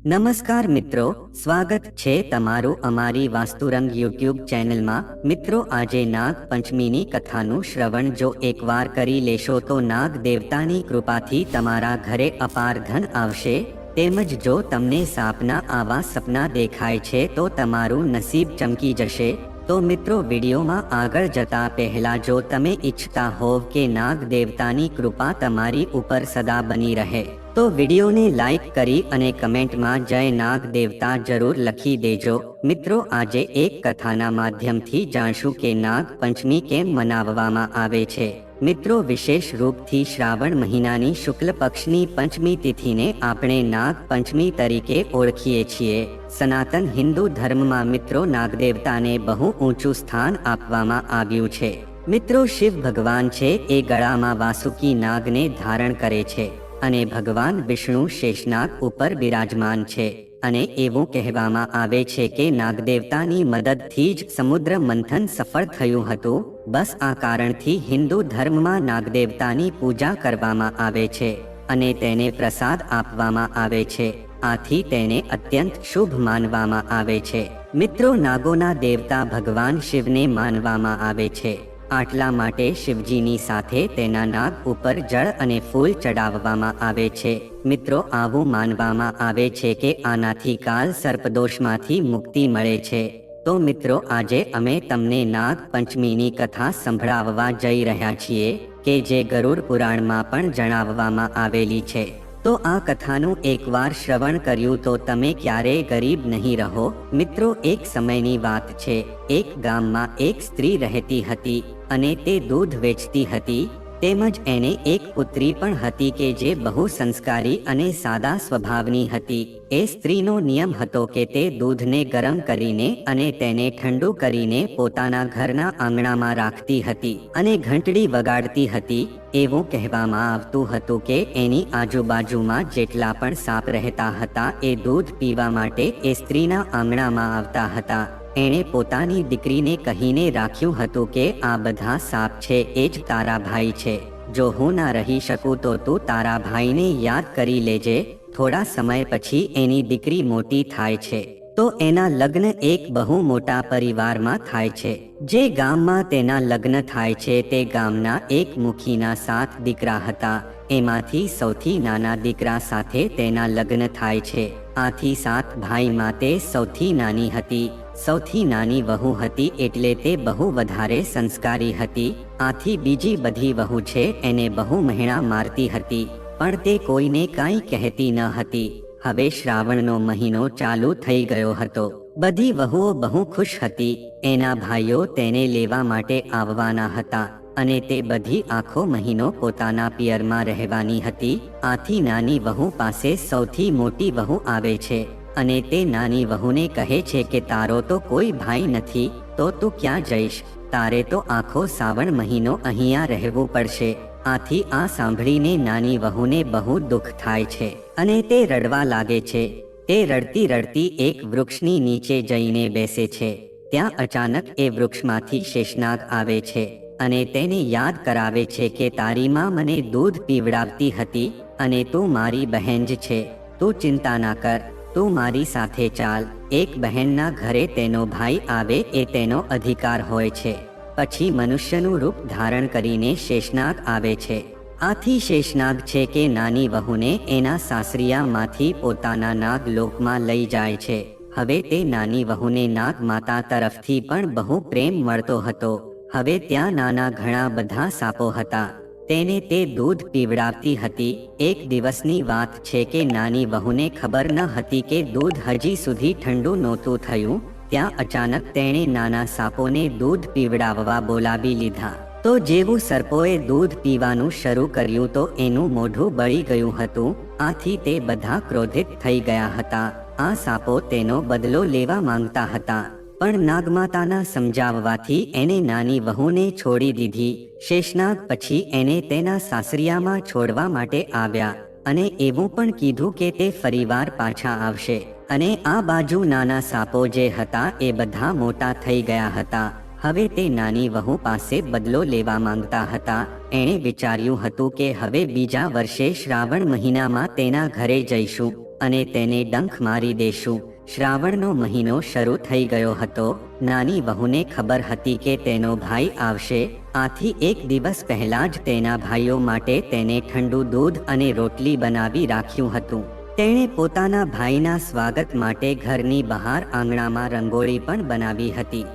નમસ્કાર મિત્રો, સ્વાગત છે તમારું અમારી વાસ્તુરંગ યુટ્યુબ ચેનલમાં। મિત્રો, આજે નાગ પંચમીની કથાનું શ્રવણ જો એકવાર કરી લેશો તો નાગ દેવતાની કૃપાથી તમારા ઘરે અપાર ધન આવશે। તેમજ જો તમને સાપના આવા સપના દેખાય છે તો તમારું નસીબ ચમકી જશે। તો મિત્રો, વિડીયોમાં આગળ જતા પહેલા જો તમે ઈચ્છતા હોવ કે નાગ દેવતાની કૃપા તમારી ઉપર સદા બની રહે તો વિડીયોને લાઈક કરી અને કમેન્ટમાં જય નાગ દેવતા જરૂર લખી દેજો। મિત્રો, આજે એક કથાના માધ્યમથી જાણશું કે નાગ પંચમી કેમ મનાવવામાં આવે છે। મિત્રો, વિશેષ રૂપથી શ્રાવણ મહિનાની શુક્લ પક્ષની પંચમી તિથિને આપણે નાગ પંચમી તરીકે ઓળખીએ છીએ। સનાતન હિન્દુ ધર્મમાં મિત્રો નાગદેવતાને બહુ ઊંચું સ્થાન આપવામાં આવ્યું છે। મિત્રો, શિવ ભગવાન છે એ ગળામાં વાસુકી નાગને ધારણ કરે છે અને ભગવાન વિષ્ણુ શેષનાગ ઉપર બિરાજમાન છે અને એવું કહેવામાં આવે છે કે નાગદેવતાની મદદથી જ સમુદ્ર મંથન સફળ થયું હતું। બસ આ કારણથી હિન્દુ ધર્મમાં નાગદેવતાની પૂજા કરવામાં આવે છે અને તેને પ્રસાદ આપવામાં આવે છે। આથી તેને અત્યંત શુભ માનવામાં આવે છે। મિત્રો, નાગોના દેવતા ભગવાન શિવને માનવામાં આવે છે। આટલા માટે શિવજીની સાથે તેના નાગ ઉપર જળ અને ફૂલ ચડાવવામાં આવે છે। મિત્રો, આવું માનવામાં આવે છે કે આનાથી કાલ સર્પદોષમાંથી મુક્તિ મળે છે। તો મિત્રો, આજે અમે તમને નાગ પંચમીની કથા સંભળાવવા જઈ રહ્યા છીએ કે જે ગરુડ પુરાણમાં પણ જણાવવામાં આવેલી છે। તો આ કથાનું એકવાર શ્રવણ કર્યું તો તમે ક્યારેય ગરીબ નહીં રહો। મિત્રો, એક સમયની વાત છે। એક ગામમાં એક સ્ત્રી રહેતી હતી અને તે દૂધ વેચતી હતી। તેમજ એને એક પુત્રી પણ હતી કે જે બહુ સંસ્કારી અને સાદા સ્વભાવની હતી। એ સ્ત્રીનો નિયમ હતો કે તે દૂધને ગરમ કરીને અને તેને ઠંડુ કરીને પોતાના ઘરના આંગણામાં રાખતી હતી અને ઘંટડી વગાડતી હતી। એવું કહેવામાં આવતું હતું કે એની આજુબાજુમાં જેટલા પણ સાપ રહેતા હતા એ દૂધ પીવા માટે એ સ્ત્રીના આંગણામાં આવતા હતા। એણે પોતાની દીકરીને કહીને રાખ્યું હતું કે આ બધા સાપ છે એ જ તારા ભાઈ છે। જો હું ના રહી શકું તો તું તારા ભાઈને યાદ કરી લેજે। થોડા સમય પછી એની દીકરી મોટી થાય છે તો એના લગ્ન એક બહુ મોટા પરિવારમાં થાય છે। જે ગામમાં તેના લગ્ન થાય છે તે ગામના એક મુખીના 7 દીકરા હતા। એમાંથી સૌથી નાના દીકરા સાથે તેના લગ્ન થાય છે। આથી 7 ભાઈમાં તે સૌથી નાની હતી। સૌથી નાની વહુ હતી એટલે તે બહુ વધારે સંસ્કારી હતી। આથી બીજી બધી વહુ છે એને બહુ મહેણા મારતી હતી પણ તે કોઈને કાંઈ કહેતી ન હતી। હવે શ્રાવણનો મહિનો ચાલુ થઈ ગયો હતો। બધી વહુઓ બહુ ખુશ હતી। એના ભાઈઓ તેને લેવા માટે આવવાના હતા અને તે બધી આખો મહિનો પોતાના પિયરમાં રહેવાની હતી। આથી નાની વહુ પાસે સૌથી મોટી વહુ આવે છે અને તે નાની વહુને કહે છે કે તારો તો કોઈ ભાઈ નથી તો તું ક્યાં જઈશ? તારે તો આખો શ્રાવણ મહિનો અહીંયા રહેવું પડશે। આથી આ સાંભળીને નાની વહુને બહુ દુઃખ થાય છે અને તે રડવા લાગે છે। તે રડતી રડતી એક વૃક્ષની નીચે જઈને બેસે છે। ત્યાં અચાનક એ વૃક્ષમાંથી શેષનાગ આવે છે અને તેને યાદ કરાવે છે કે તારી માં મને દૂધ પીવડાવતી હતી અને તું મારી બહેન જ છે। તું ચિંતા ના કર, તું મારી સાથે ચાલ। એક બહેનના ઘરે તેનો ભાઈ આવે એ તેનો અધિકાર હોય છે। પછી મનુષ્યનું રૂપ ધારણ કરીને શેષનાગ આવે છે। આથી શેષનાગ છે કે નાની વહુને એના સાસરિયામાંથી પોતાના નાગ લોકમાં લઈ જાય છે। હવે તે નાની વહુને નાગ માતા તરફથી પણ બહુ પ્રેમ મળતો હતો। હવે ત્યાં નાના ઘણા બધા સાપો હતા। તેને તે દૂધ પીવડાવતી હતી। એક દિવસની વાત છે કે નાની વહુને ખબર ન હતી કે દૂધ હજી સુધી ઠંડુ નહોતું થયું। ત્યાં અચાનક તેણે નાના સાપોને દૂધ પીવડાવવા બોલાવી લીધા। તો જેવું સર્પોએ દૂધ પીવાનું શરૂ કર્યું તો એનું મોઢું બળી ગયું હતું। આથી તે બધા ક્રોધિત થઈ ગયા હતા। આ સાપો તેનો બદલો લેવા માંગતા હતા પણ નાગમાતાના સમજાવવાથી એને નાની વહુને છોડી દીધી। શેષનાગ પછી એને તેના સાસરિયામાં છોડવા માટે આવ્યા અને એવું પણ કીધું કે તે ફરીવાર પાછા આવશે। અને આ બાજુ નાના સાપો જે હતા એ બધા મોટા થઈ ગયા હતા। હવે તે નાની વહુ પાસે બદલો લેવા માંગતા હતા। એણે વિચાર્યું હતું કે હવે બીજા વર્ષે શ્રાવણ મહિનામાં તેના ઘરે જઈશું અને તેને ડંખ મારી દેશું. શ્રાવણનો મહિનો શરૂ થઈ ગયો હતો. નાની વહુને ખબર હતી કે તેનો ભાઈ આવશે, આથી એક દિવસ પહેલા જ તેના ભાઈઓ માટે તેને ઠંડુ દૂધ અને રોટલી બનાવી રાખ્યું હતું. તેણે પોતાના ભાઈના સ્વાગત માટે ઘરની બહાર આંગણામાં રંગોળી પણ બનાવી હતી.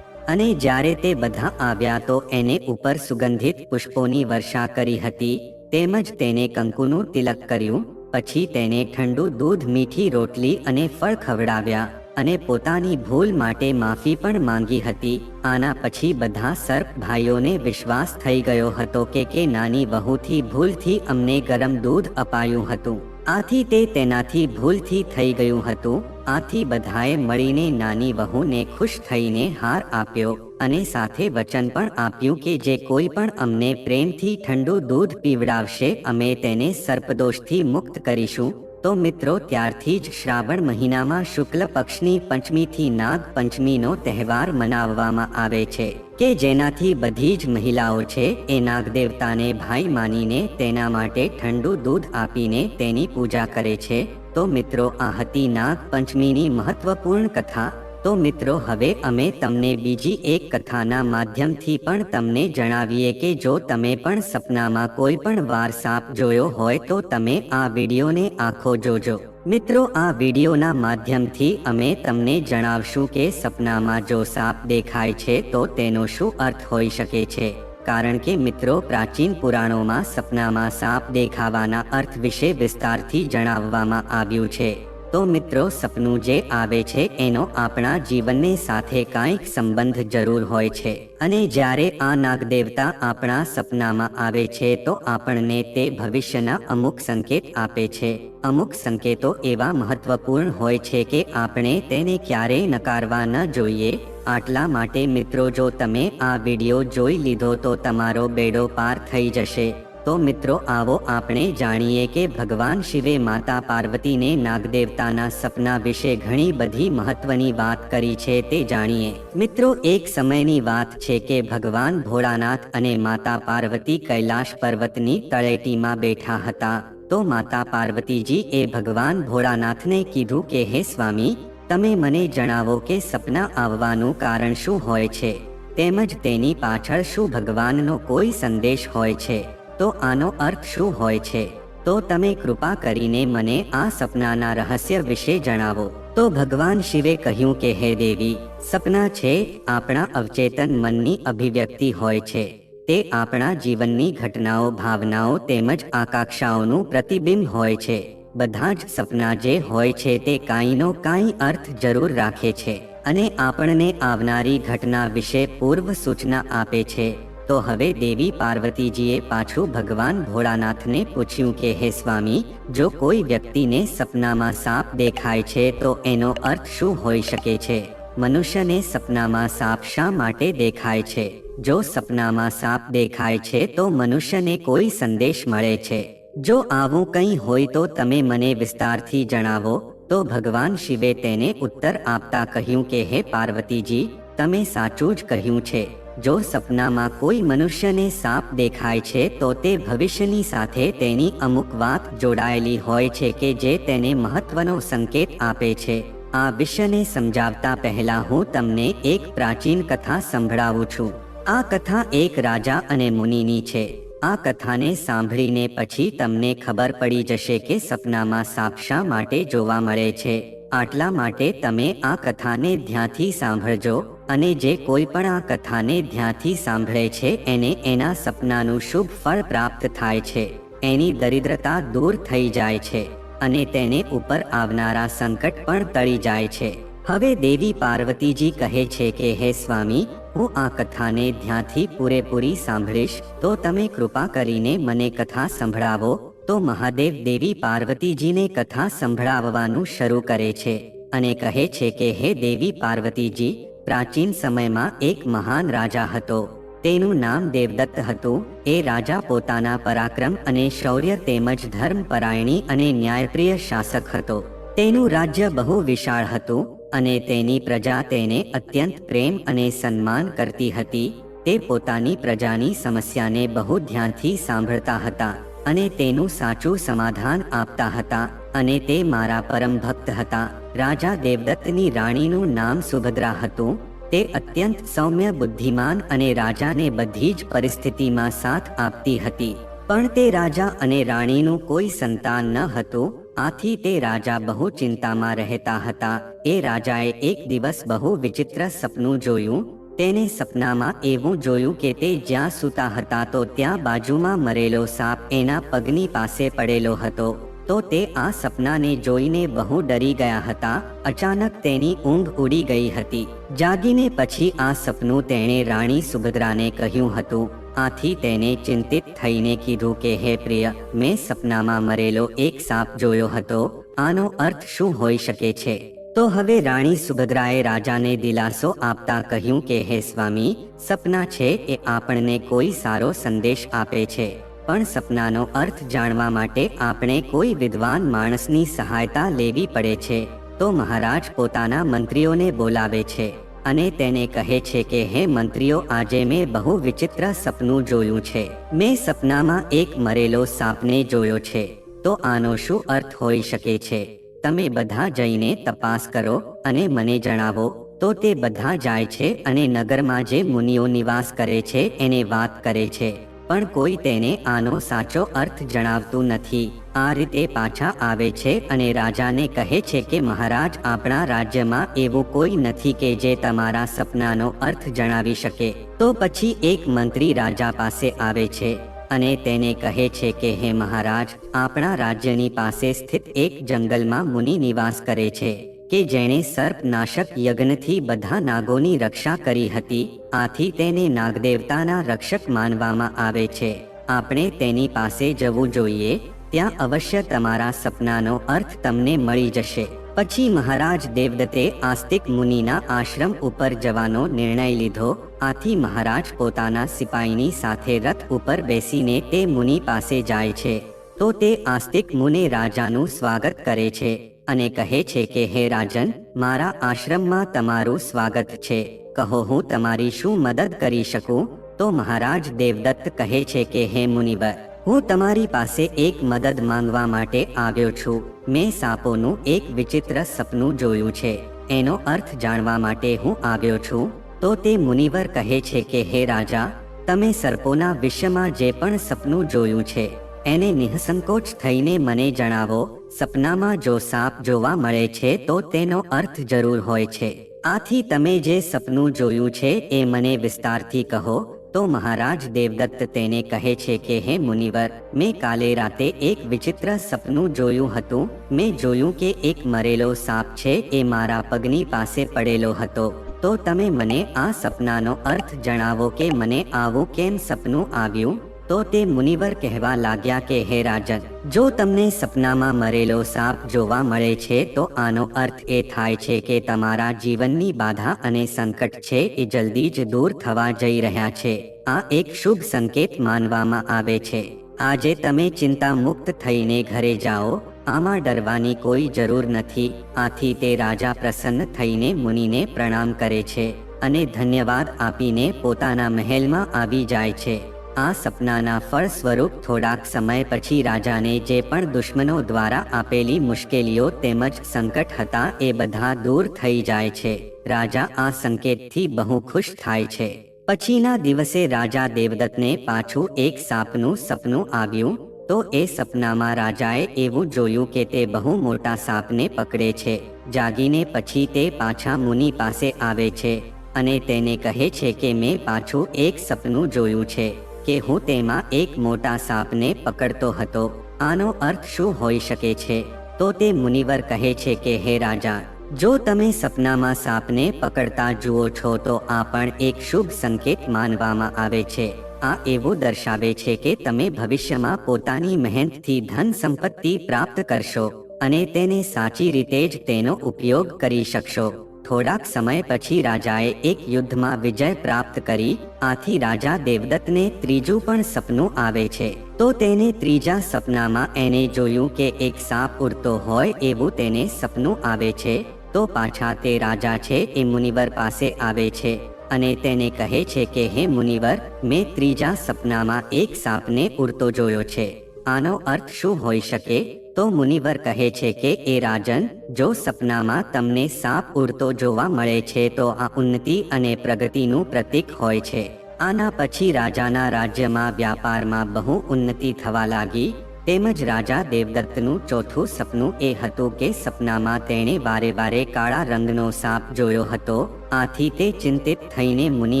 અને જ્યારે તે બધા આવ્યા તો એને ઉપર સુગંધિત પુષ્પોની વર્ષા કરી હતી, તેમજ તેને કંકુનું તિલક કર્યું. પછી તેને ઠંડુ દૂધ, મીઠી રોટલી અને ફળ ખવડાવ્યા અને પોતાની ભૂલ માટે માફી પણ માંગી હતી. આના પછી બધા સર્પ ભાઈઓને વિશ્વાસ થઈ ગયો હતો કે નાની વહુથી ભૂલથી અમને ગરમ દૂધ અપાયું હતું, આથી તે તેનાથી ભૂલથી થઈ ગયું હતું. આથી બધાએ મળીને નાની વહુને ખુશ થઈને હાર આપ્યો અને સાથે વચન પણ આપ્યું કે જે કોઈ પણ અમને પ્રેમથી ઠંડુ દૂધ પીવડાવશે અમે તેને સર્પદોષથી મુક્ત કરીશું. તો મિત્રો, ત્યારથી જ શ્રાવણ મહિનામાં શુક્લ પક્ષની પંચમીથી નાગ પંચમીનો તહેવાર મનાવવામાં આવે છે કે જેનાથી બધી જ મહિલાઓ છે એ નાગદેવતાને ભાઈ માનીને તેના માટે ઠંડુ દૂધ આપીને તેની પૂજા કરે છે. તો મિત્રો, આ હતી નાગ પંચમીની મહત્વપૂર્ણ કથા. તો મિત્રો, હવે અમે તમને બીજી એક કથાના માધ્યમથી પણ તમને જણાવીએ કે જો તમે પણ સપનામાં કોઈ પણ વાર સાપ જોયો હોય તો તમે આ વિડીયોને આખો જોજો. મિત્રો, આ વિડીયોના માધ્યમથી અમે તમને જણાવશું કે સપનામાં જો સાપ દેખાય છે તો તેનો શું અર્થ હોઈ શકે છે. કારણ કે મિત્રો, પ્રાચીન પુરાણોમાં સપનામાં સાપ દેખાવાના અર્થ વિશે વિસ્તારથી જણાવવામાં આવ્યું છે. તો મિત્રો, સપનું જે આવે છે એનો આપણા જીવનને સાથે કાંઈક સંબંધ જરૂર હોય છે. અને જ્યારે આ નાગદેવતા આપણા સપનામાં આવે છે તો આપણને તે ભવિષ્યના અમુક સંકેત આપે છે. અમુક સંકેતો એવા મહત્વપૂર્ણ હોય છે કે આપણે તેને ક્યારેય નકારવા ન જોઈએ. આટલા માટે મિત્રો, જો તમે આ વિડીયો જોઈ લીધો તો તમારો બેડો પાર થઈ જશે. તો મિત્રો, આવો આપણે જાણીએ કે ભગવાન શિવે માતા પાર્વતીને નાગદેવતાના સપના વિશે ઘણી બધી મહત્વની વાત કરી છે તે જાણીએ. મિત્રો, એક સમયની વાત છે કે ભગવાન ભોળાનાથ અને માતા પાર્વતી કૈલાશ પર્વતની તળેટીમાં બેઠા હતા. તો માતા પાર્વતીજી એ ભગવાન ભોળાનાથને કીધું કે હે સ્વામી, તમે મને જણાવો કે સપના આવવાનું કારણ શું હોય છે, તેમજ તેની પાછળ શું ભગવાનનો કોઈ સંદેશ હોય છે. તો આનો અર્થ શું હોય છે? તો તમે કૃપા કરીને મને આ સપનાના રહસ્ય વિશે જણાવો. તો ભગવાન શિવે કહ્યું કે હે દેવી, સપના છે આપણા અવચેતન મનની અભિવ્યક્તિ હોય છે. તે આપણા જીવનની ઘટનાઓ, ભાવનાઓ તેમજ આકાંક્ષાઓનું પ્રતિબિંબ હોય છે. બધા જ સપના જે હોય છે તે કાંઈનો કાંઈ અર્થ જરૂર રાખે છે અને આપણને આવનારી ઘટના વિશે પૂર્વ સૂચના આપે છે. તો હવે દેવી પાર્વતીજીએ પાછું ભગવાન ભોળાનાથને પૂછ્યું કે હે સ્વામી, જો કોઈ વ્યક્તિને સપનામાં સાપ દેખાય છે તો એનો અર્થ શું હોઈ શકે છે? મનુષ્યને સપનામાં સાપ શા માટે દેખાય છે? જો સપનામાં સાપ દેખાય છે તો મનુષ્યને કોઈ સંદેશ મળે છે. જો આવું કંઈ હોય તો તમે મને વિસ્તારથી જણાવો. તો ભગવાન શિવે તેને ઉત્તર આપતા કહ્યું કે હે પાર્વતીજી, તમે સાચું જ કહ્યું છે. જો સપનામાં કોઈ મનુષ્યને સાપ દેખાય છે તો તે ભવિષ્યની સાથે તેની અમુક વાત જોડાયેલી હોય છે કે જે તેને મહત્વનો સંકેત આપે છે. આ વિષયને સમજાવતા પહેલા હું તમને એક પ્રાચીન કથા સંભળાવું છું. આ કથા એક રાજા અને મુનિની છે. આ કથાને સાંભળીને પછી તમને ખબર પડી જશે કે સપનામાં સાપ શા માટે જોવા મળે છે. આટલા માટે તમે આ કથાને ધ્યાનથી સાંભળજો અને જે કોઈ પણ આ કથાને ધ્યાનથી સાંભળે છે એને એના સપનાનું શુભ ફળ પ્રાપ્ત થાય છે. એની દરિદ્રતા દૂર થઈ જાય છે અને તેને ઉપર આવનારા સંકટ પણ ટળી જાય છે. હવે દેવી પાર્વતીજી કહે છે કે હે સ્વામી, હું આ કથાને ધ્યાનથી પૂરેપૂરી સાંભળીશ, તો તમે કૃપા કરીને મને કથા સંભળાવો. તો મહાદેવ દેવી પાર્વતીજીને કથા સંભળાવવાનું શરૂ કરે છે અને કહે છે કે હે દેવી પાર્વતીજી, પ્રાચીન સમયમાં એક મહાન રાજા હતો. તેનું નામ દેવદત્ત હતું. એ રાજા પોતાના પરાક્રમ અને શૌર્ય તેમજ ધર્મપરાયણી અને ન્યાયપ્રિય શાસક હતો. તેનું રાજ્ય બહુ વિશાળ હતું અને તેની પ્રજા તેને અત્યંત પ્રેમ અને સન્માન કરતી હતી. તે પોતાની પ્રજાની સમસ્યાને બહુ ધ્યાનથી સાંભળતા હતા અને તેનું સાચું સમાધાન આપતા હતા. અને તે મારા પરમ ભક્ત હતા. રાજા દેવદત્તની રાણીનું નામ સુભદ્રા હતું. તે અત્યંત સૌમ્ય, બુદ્ધિમાન અને રાજાને બધી જ પરિસ્થિતિમાં સાથ આપતી હતી. પણ તે રાજા અને રાણીનું કોઈ સંતાન ન હતું. આથી તે રાજા બહુ ચિંતામાં રહેતા હતા. એ રાજાએ એક દિવસ બહુ વિચિત્ર સપનું જોયું. તેને સપનામાં એવું જોયું કે તે જ્યાં સૂતા હતા તો ત્યાં બાજુમાં મરેલો સાપ એના પગની પાસે પડેલો હતો. તો તે આ સપનાને જોઈને બહુ ડરી ગયા હતા. અચાનક તેની ઊંઘ ઉડી ગઈ હતી. જાગીને પછી આ સપનું તેણે રાણી સુભદ્રાને કહ્યું હતું. આથી તેને ચિંતિત થઈને કીધું કે હે પ્રિય, મેં સપનામાં મરેલો એક સાપ જોયો હતો. આનો અર્થ શું હોઈ શકે છે? તો હવે રાણી સુભદ્રાએ રાજાને દિલાસો આપતા કહ્યું કે હે સ્વામી, સપના છે એ આપણને કોઈ સારો સંદેશ આપે છે. પણ સપનાનો અર્થ જાણવા માટે આપણે કોઈ વિદ્વાન માણસની સહાયતા લેવી પડે છે. તો મહારાજ પોતાના મંત્રીઓને બોલાવે છે અને તેને કહે છે કે હે મંત્રીઓ, આજે મેં બહુ વિચિત્ર સપનું જોયું છે. મેં સપનામાં એક મરેલો સાપને જોયો છે. તો આનો શું અર્થ હોઈ શકે છે? તમે બધા જઈને તપાસ કરો અને મને જણાવો. તો તે બધા જાય છે અને નગરમાં જે મુનિઓ નિવાસ કરે છે એને વાત કરે છે. પણ કોઈ તેને આનો સાચો અર્થ જણાવતું નથી. આ રીતે પાછા આવે છે અને રાજાને કહે છે કે મહારાજ, આપણા રાજ્યમાં એવું કોઈ નથી કે જે તમારા સપનાનો અર્થ જણાવી શકે. તો પછી એક મંત્રી રાજા પાસે આવે છે અને તેને કહે છે કે હે મહારાજ, આપણા રાજ્યની પાસે સ્થિત એક જંગલમાં મુનિ નિવાસ કરે છે કે જેણે સર્પનાશક યજ્ઞથી બધા નાગોની રક્ષા કરી હતી. આથી તેને નાગદેવતાના રક્ષક માનવામાં આવે છે. આપણે તેની પાસે જવું જોઈએ. ત્યાં અવશ્ય તમારા સપનાનો અર્થ તમને મળી જશે. પછી મહારાજ દેવદત્તે આસ્તિક મુનિના આશ્રમ ઉપર જવાનો નિર્ણય લીધો. આથી મહારાજ પોતાના સિપાહીની સાથે રથ ઉપર બેસીને તે મુનિ પાસે જાય છે. તો તે આસ્તિક મુનિ રાજાનું સ્વાગત કરે છે અને કહે છે કે હે રાજન, મારા આશ્રમમાં તમારું સ્વાગત છે. કહો, હું તમારી શું મદદ કરી શકું? તો મહારાજ દેવદત્ત કહે છે કે હે મુનિવર, હું તમારી પાસે એક મદદ માંગવા માટે આવ્યો છું. મેં સાપોનું એક વિચિત્ર સપનું જોયું છે. એનો અર્થ જાણવા માટે હું આવ્યો છું. તો તે મુનિવર કહે છે કે હે રાજા, તમે સર્પોના વિષયમાં જે પણ સપનું જોયું છે એને નિઃસંકોચ થઈને મને જણાવો. સપનામાં જો સાપ જોવા મળે છે તો તેનો અર્થ જરૂર હોય છે. આથી તમે જે સપનું જોયું છે એ મને વિસ્તારથી કહો. તો મહારાજ દેવદત્ત તેને કહે છે કે હે મુનિવર, મેં કાલે રાતે એક વિચિત્ર સપનું જોયું હતું. મેં જોયું કે એક મરેલો સાપ છે એ મારા પગની પાસે પડેલો હતો. તો તમે મને આ સપનાનો અર્થ જણાવો કે મને આવું કેમ સપનું આવ્યું? તો તે મુનિવર કહેવા લાગ્યા કે હે રાજન, જો તમને સપનામાં મરેલો સાપ જોવા મળે છે તો આનો અર્થ એ થાય છે કે તમારા જીવનની બાધા અને સંકટ છે એ જલ્દી જ દૂર થવા જઈ રહ્યા છે. આ એક શુભ સંકેત માનવામાં આવે છે. આજે તમે ચિંતા મુક્ત થઈને ઘરે જાઓ. આમાં ડરવાની કોઈ જરૂર નથી. આથી તે રાજા પ્રસન્ન થઈને મુનિને પ્રણામ કરે છે અને ધન્યવાદ આપીને પોતાના મહેલમાં આવી જાય છે. આ સપનાના ફળ સ્વરૂપ થોડાક સમય પછી રાજાને જે પણ દુશ્મનો દ્વારા આપેલી મુશ્કેલીઓ તેમજ સંકટ હતા એ બધા દૂર થઈ જાય છે. રાજા આ સંકેતથી બહુ ખુશ થાય છે. પછીના દિવસે રાજા દેવદત્તને પાછું એક સાપનું સપનું આવ્યું. તો એ સપનામાં રાજાએ એવું જોયું કે તે બહુ મોટા સાપને પકડે છે. જાગીને પછી તે પાછા મુનિ પાસે આવે છે અને તેને કહે છે કે મેં પાછું એક સપનું જોયું છે કે હું તેમાં એક મોટા સાપને પકડતો હતો. આનો અર્થ શું હોઈ શકે છે? તો તે મુનિવર કહે છે કે હે રાજા, જો તમે સપનામાં સાપને પકડતા જુઓ છો તો આ પણ એક શુભ સંકેત માનવામાં આવે છે. આ એવું દર્શાવે છે કે તમે ભવિષ્યમાં પોતાની મહેનતથી ધન સંપત્તિ પ્રાપ્ત કરશો અને તેને સાચી રીતે જ તેનો ઉપયોગ કરી શકશો. થોડાક સમય પછી રાજાએ એક યુદ્ધમાં વિજય પ્રાપ્ત કરી. આથી રાજા દેવદત્તને ત્રીજું પણ સપનું આવે છે. તો તેને ત્રીજા સપનામાં એને જોયું કે એક સાપ ઉડતો હોય એવું તેને સપનું આવે છે. તો પાછા તે રાજા છે એ મુનિવર પાસે આવે છે અને તેને કહે છે કે હે મુનિવર, મેં ત્રીજા સપનામાં એક સાપને ઉડતો જોયો છે. આનો અર્થ શું હોઈ શકે? તો મુનિવર કહે છે કે એ રાજન, જો સપનામાં તમને સાપ ઉડતો જોવા મળે છે તો આ ઉન્નતિ અને પ્રગતિનું પ્રતીક હોય છે. આના પછી રાજાના રાજ્યમાં વ્યાપારમાં બહુ ઉન્નતિ થવા લાગી. તેમજ રાજા દેવદત્તનું ચોથું સપનું એ હતું કે સપનામાં તેણે વારે વારે કાળા રંગનો સાપ જોયો હતો. આથી તે ચિંતિત થઈને મુનિ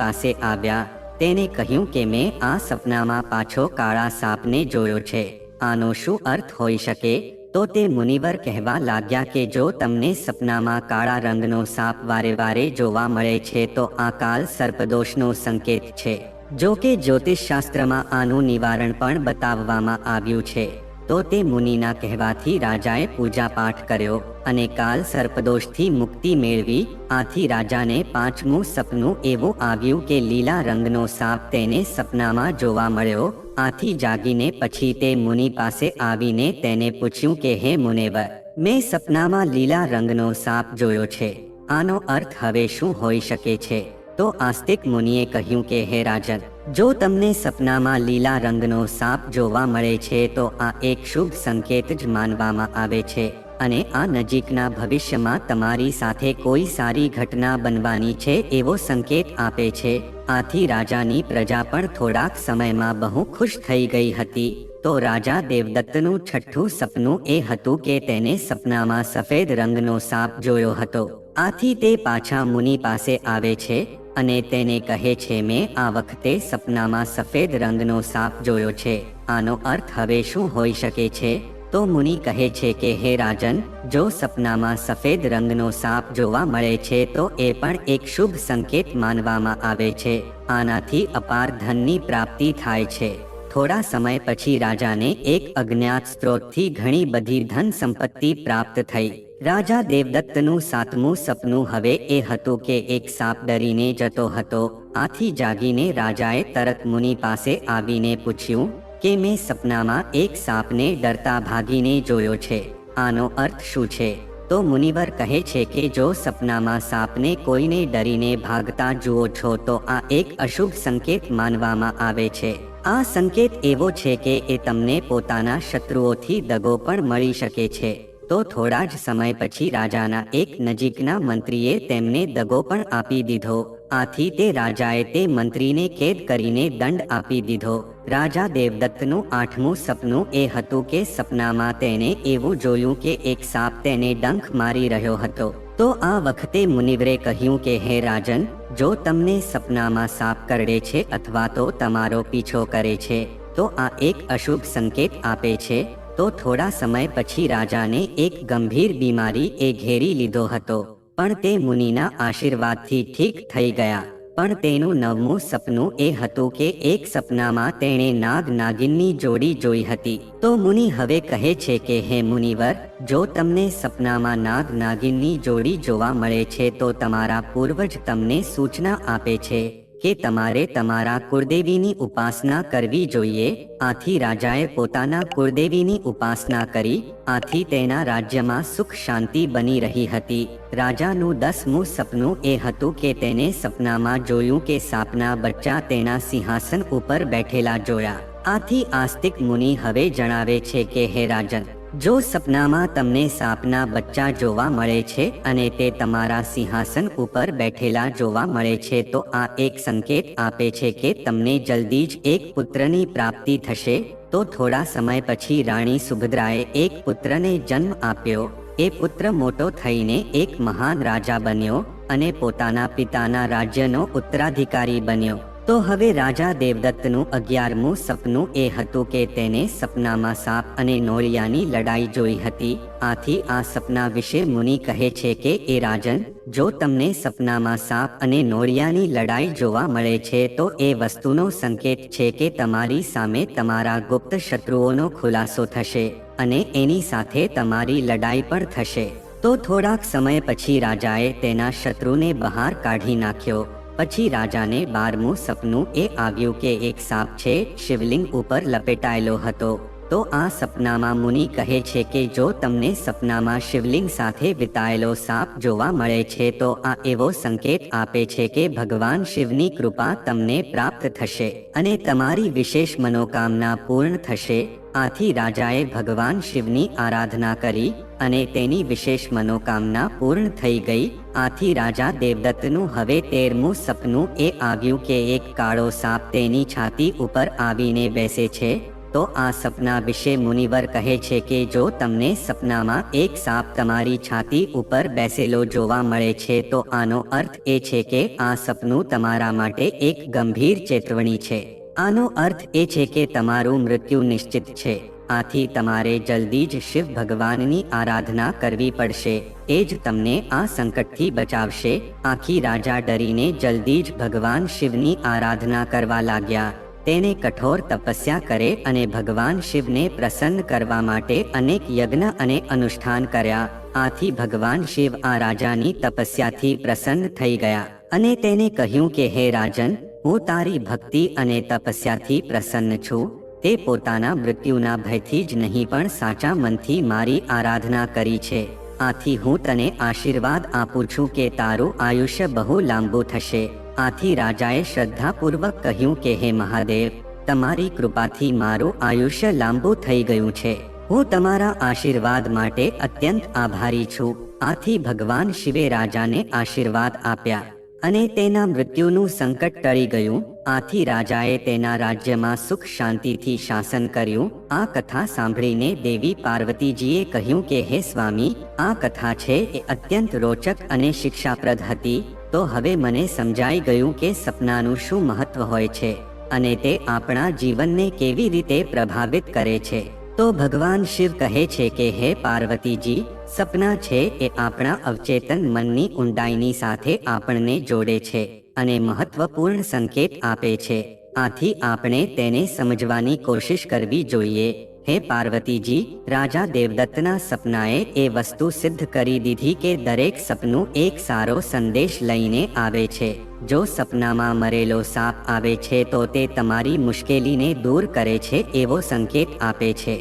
પાસે આવ્યા. તેને કહ્યું કે મેં આ સપનામાં પાછો કાળા સાપને જોયો છે. આનો શું અર્થ હોઈ શકે? તો તે મુનિવર કહેવા લાગ્યા કે જો તમને સપનામાં કાળા રંગનો સાપ વારે વારે જોવા મળે છે તો આ કાલ સર્પદોષનો સંકેત છે. જો કે જ્યોતિષશાસ્ત્રમાં આનું નિવારણ પણ બતાવવામાં આવ્યું છે. તો તે મુનિના કહેવાથી રાજાએ પૂજાપાઠ કર્યો અને કાલ સર્પદોષથી મુક્તિ મેળવી. આથી રાજાને પાંચમું સપનું એવું આવ્યું કે લીલા રંગનો સાપ તેને સપનામાં જોવા મળ્યો. આથી જાગીને પછી તે મુનિ પાસે આવીને તેને પૂછ્યું કે હે મુનેવર, મેં સપનામાં લીલા રંગનો સાપ જોયો છે. આનો અર્થ હવે શું હોઈ શકે છે? તો આસ્તિક મુનિએ કહ્યું કે હે રાજન, જો તમને સપનામાં લીલા રંગનો સાપ જોવા મળે છે તો આ એક શુભ સંકેત જ માનવામાં આવે છે અને આ નજીકના ભવિષ્યમાં તમારી સાથે કોઈ સારી ઘટના બનવાની છે એવો સંકેત આપે છે. આથી રાજાની પ્રજા પણ થોડાક સમયમાં બહુ ખુશ થઈ ગઈ હતી. તો રાજા દેવદત્તનું છઠ્ઠું સપનું એ હતું કે તેને સપનામાં સફેદ રંગનો સાપ જોયો હતો. આથી તે પાછા મુનિ પાસે આવે છે અને તેને કહે છે, મેં આ વખતે સપનામાં સફેદ રંગનો સાપ જોયો છે. આનો અર્થ હવે શું હોઈ શકે છે? તો મુનિ કહે છે કે હે રાજન, જો સપનામાં સફેદ રંગનો સાપ જોવા મળે છે તો એ પણ એક શુભ સંકેત માનવામાં આવે છે. આનાથી અપાર ધનની પ્રાપ્તિ થાય છે. થોડા સમય પછી રાજાને એક અજ્ઞાત સ્ત્રોતથી ઘણી બધી ધન સંપત્તિ પ્રાપ્ત થઈ. રાજા દેવદત્તનું સાતમું સપનું હવે એ હતું કે એક સાપ ડરીને જતો હતો. આથી જાગીને રાજાએ તરત મુનિ પાસે આવીને પૂછ્યું કે મેં સપનામાં એક સાપને ડરતા ભાગીને જોયો છે. આનો અર્થ શું છે? તો મુનિવર કહે છે કે જો સપનામાં સાપને કોઈને ડરીને ભાગતા જુઓ છો તો આ એક અશુભ સંકેત માનવામાં આવે છે. આ સંકેત એવો છે કે એ તમને પોતાના શત્રુઓથી દગો પણ મળી શકે છે. તો થોડા જ સમય પછી રાજાના એક નજીકના મંત્રીએ તેમને દગો પણ આપી દીધો. આથી તે રાજાએ તે મંત્રીને કેદ કરીને દંડ આપી દીધો. રાજા દેવદત્તનું આઠમું સપનું એ હતું કે સપનામાં તેને એવું જોયું કે એક સાપ તેને ડંખ મારી રહ્યો હતો. તો આ વખતે મુનિવરે કહ્યું કે હે રાજન, જો તમને સપનામાં સાપ કરડે છે અથવા તો તમારો પીછો કરે છે તો આ એક અશુભ સંકેત આપે છે. તો થોડા સમય પછી રાજાને એક ગંભીર બીમારી એ ઘેરી લીધો હતો, પણ તે મુનિના આશીર્વાદથી ઠીક થઈ ગયા. પણ તેનું નવમું સપનું એ હતું કે એક સપનામાં તેણે નાગ નાગિનની જોડી જોઈ હતી. તો મુનિ હવે કહે છે કે હે મુનિવર, જો તમને સપનામાં નાગ નાગિનની જોડી જોવા મળે છે તો તમારા પૂર્વજ તમને સૂચના આપે છે કે તમારે તમારા કુળદેવીની ઉપાસના કરવી જોઈએ. આથી રાજાએ પોતાના કુળદેવીની ઉપાસના કરી. આથી તેના રાજ્યમાં સુખ શાંતિ બની રહી હતી. રાજાનું 10મું સપનું એ હતું કે તેને સપનામાં જોયું કે સાપના બચ્ચા તેના સિંહાસન ઉપર બેઠેલા જોયા. આથી આસ્તિક મુનિ હવે જણાવે છે કે હે રાજન, જો સપનામાં તમને સાપના બચ્ચા જોવા મળે છે અને તે તમારા સિંહાસન ઉપર બેઠેલા જોવા મળે છે તો આ એક સંકેત આપે છે કે તમને જલ્દી જ એક પુત્રની પ્રાપ્તિ થશે. તો થોડા સમય પછી રાણી સુભદ્રાએ એક પુત્રને જન્મ આપ્યો. એ પુત્ર મોટો થઈને એક મહાન રાજા બન્યો અને પોતાના પિતાના રાજ્યનો ઉત્તરાધિકારી બન્યો. તો હવે રાજા દેવદત્તનું 11મું સપનું એ હતું કે તેને સપનામાં સાપ અને નોળિયાની લડાઈ જોઈ હતી. આથી આ સપના વિશે મુનિ કહે છે કે એ રાજન, જો તમને સપનામાં સાપ અને નોળિયાની લડાઈ જોવા મળે છે તો એ વસ્તુનો સંકેત છે કે તમારી સામે તમારા ગુપ્ત શત્રુઓનો ખુલાસો થશે અને એની સાથે તમારી લડાઈ પણ થશે. તો થોડાક સમય પછી રાજાએ તેના શત્રુને બહાર કાઢી નાખ્યો. પછી રાજાને 12મું સપનું એ આવ્યું કે એક સાપ છે શિવલિંગ ઉપર લપેટાયેલો હતો. તો આ સપનામાં મુનિ કહે છે કે જો તમને સપનામાં શિવલિંગ સાથે વિતાયેલો સાપ જોવા મળે છે તો આ એવો સંકેત આપે છે કે ભગવાન શિવની કૃપા તમને પ્રાપ્ત થશે અને તમારી વિશેષ મનોકામના પૂર્ણ થશે. આથી રાજાએ ભગવાન શિવની આરાધના કરી અને તેની વિશેષ મનોકામના પૂર્ણ થઈ ગઈ. આથી રાજા દેવદત્તનું હવે 13મું સપનું એ આવ્યું કે એક કાળો સાપ તેની છાતી ઉપર આવીને બેસે છે. તો આ સપના વિશે મુનિવર કહે છે કે જો તમને સપનામાં એક સાપ તમારી છાતી ઉપર બેસેલો જોવા મળે છે તો આનો અર્થ એ છે કે આ સપનું તમારા માટે એક ગંભીર ચેતવણી છે. આનો અર્થ એ છે કે તમારું મૃત્યુ નિશ્ચિત છે. આથી તમારે જલ્દી જ શિવ ભગવાનની આરાધના કરવી પડશે. એ જ તમને આ સંકટથી બચાવશે. આથી રાજા ડરીને જલ્દી જ ભગવાન શિવની આરાધના કરવા લાગ્યા. તેને કઠોર તપસ્યા કરે અને ભગવાન શિવને પ્રસન્ન કરવા માટે અનેક યજ્ઞ અને અનુષ્ઠાન કર્યા. આથી ભગવાન શિવ આ રાજાની તપસ્યાથી પ્રસન્ન થઈ ગયા અને તેને કહ્યું કે હે રાજન, હું તારી ભક્તિ અને તપસ્યાથી પ્રસન્ન છું. તે પોતાના મૃત્યુના ભયથી જ નહીં પણ સાચા મનથી મારી આરાધના કરી છે. આથી હું તને આશીર્વાદ આપું છું કે તારું આયુષ્ય બહુ લાંબુ થશે. આથી રાજાએ શ્રદ્ધાપૂર્વક કહ્યું કે હે મહાદેવ, તમારી કૃપાથી મારું આયુષ્ય લાંબુ થઈ ગયું છે. હું તમારા આશીર્વાદ માટે અત્યંત આભારી છું. આથી ભગવાન શિવે રાજાને આશીર્વાદ આપ્યા અને તેના મૃત્યુનું સંકટ ટળી ગયું. આથી રાજાએ તેના રાજ્યમાં સુખ શાંતિથી શાસન કર્યું. આ કથા સાંભળીને દેવી પાર્વતીજીએ કહ્યું કે હે સ્વામી, આ કથા છે એ અત્યંત રોચક અને શિક્ષાપ્રદ હતી. તો હવે મને સમજાઈ ગયું કે સપનાનું શું મહત્વ હોય છે અને તે આપણા જીવનને કેવી રીતે પ્રભાવિત કરે છે. તો ભગવાન શિવ કહે છે કે હે પાર્વતીજી, સપના છે એ આપણા અવચેતન મનની ઊંડાઈની સાથે આપણને જોડે છે અને મહત્વપૂર્ણ સંકેત આપે છે. આથી આપણે તેને સમજવાની કોશિશ કરવી જોઈએ. હે પાર્વતીજી, રાજા દેવદત્તના સપનાએ એ વસ્તુ સિદ્ધ કરી દીધી કે દરેક સપનું એક સારો સંદેશ લઈને આવે છે. જો સપનામાં મરેલો સાપ આવે છે તો તે તમારી મુશ્કેલીને દૂર કરે છે એવો સંકેત આપે છે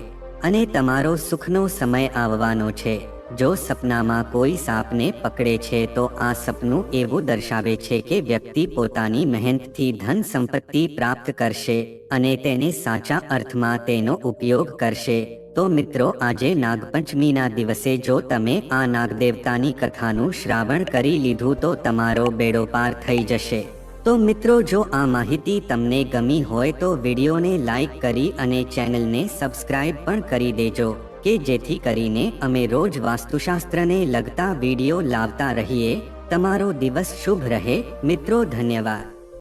અને તમારો સુખનો સમય આવવાનો છે. જો સપનામાં કોઈ સાપને પકડે છે તો આ સપનું એવું દર્શાવે છે કે વ્યક્તિ પોતાની મહેનતથી ધન સંપત્તિ પ્રાપ્ત કરશે અને તેને સાચા અર્થમાં તેનો ઉપયોગ કરશે. તો મિત્રો, આજે નાગપંચમીના દિવસે જો તમે આ નાગદેવતાની કથાનું શ્રાવણ કરી લીધું તો તમારો બેડો પાર થઈ જશે. તો મિત્રો, જો આ માહિતી તમને ગમી હોય તો વિડીયોને લાઈક કરી અને ચેનલને સબસ્ક્રાઇબ પણ કરી દેજો કે જેથી કરીને અમે રોજ વાસ્તુશાસ્ત્રને લગતા વિડીયો લાવતા રહીએ. તમારો દિવસ શુભ રહે. મિત્રો, ધન્યવાદ.